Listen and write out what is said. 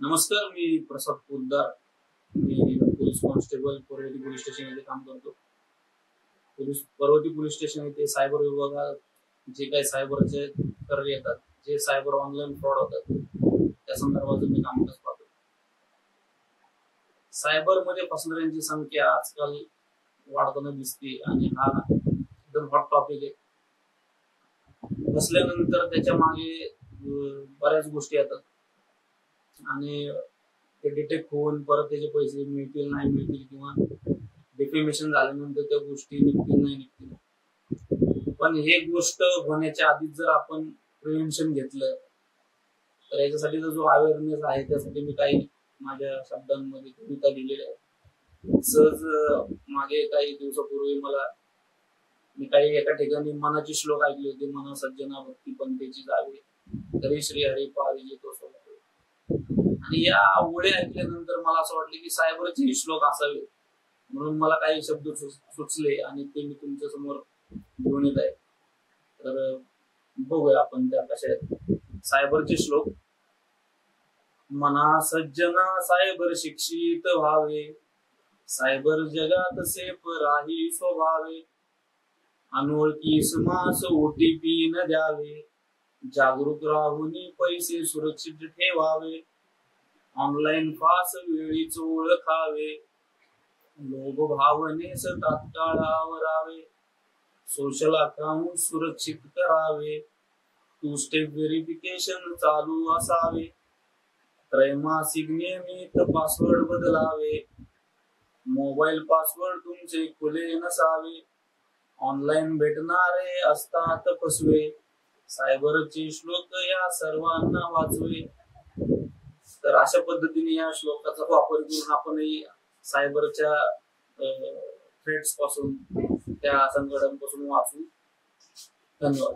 नमस्कार, मी प्रसाद पोद्दार. मी police constable Parvati police station मध्ये काम करतो. पर्वती पोलीस स्टेशन येथे सायबर विभागात जे काही सायबरचे तक्रारी येतात, जे सायबर ऑनलाईन फ्रॉड होतात, त्या संदर्भात मी कामकाज पाहतो. सायबर मध्ये फसणाऱ्यांची संख्या आजकाल वाढताना दिसते आणि हा एकदम हॉट टॉपिक आहे. फसल्यानंतर त्याच्या मागे बऱ्याच गोष्टी येतात आणि ते डिटेक्ट होऊन परत त्याचे पैसे मिळतील नाही मिळतील किंवा डिफेमेशन झाल्यानंतर त्या गोष्टी निघतील नाही निघतील. पण हे गोष्ट होण्याच्या आधीच जर आपण प्रिव्हेन्शन घेतलं तर याच्यासाठीचा जो अवेअरनेस आहे त्यासाठी मी काही माझ्या शब्दांमध्ये कविता लिहिलेल्या आहेत. सहज मागे काही दिवसापूर्वी मी काही एका ठिकाणी मनाचे श्लोक ऐकले होते. मन सज्जना भक्ती पंथेची जावे, तरी श्री हरी पाविजे तो सोबत. आणि या ओळी ऐकल्यानंतर मला असं वाटलं की सायबरचे श्लोक असावे, म्हणून मला काही शब्द सुचले आणि ते मी तुमच्या समोर घेऊन येत आहे. तर बघूया आपण त्या कशा आहेत. सायबरचे श्लोक. मना सज्जना सायबर शिक्षित व्हावे, सायबर जगात सेफ राही स्वभावे, अनोळखी समास ओटीपी न द्यावे, जागरूक राहून पैसे सुरक्षित ठेवावे, ऑनलाईन फास वेळीच ओळखावे, लोभ भावनेस तात्काळ आवरावे, सोशल अकाउंट सुरक्षित करावे, 2 स्टेप व्हेरिफिकेशन चालू असावे, त्रैमासिक नियमित पासवर्ड बदलावे, मोबाईल पासवर्ड तुमचे खुले नसावे, ऑनलाईन भेटणारे असतात फसवे, सायबरचे श्लोक या सर्वांना वाचवे. तर अशा पद्धतीने या श्लोकाचा वापर करून आपणही सायबरच्या थ्रेट्स पासून, त्या संकटांपासून वाचू. धन्यवाद.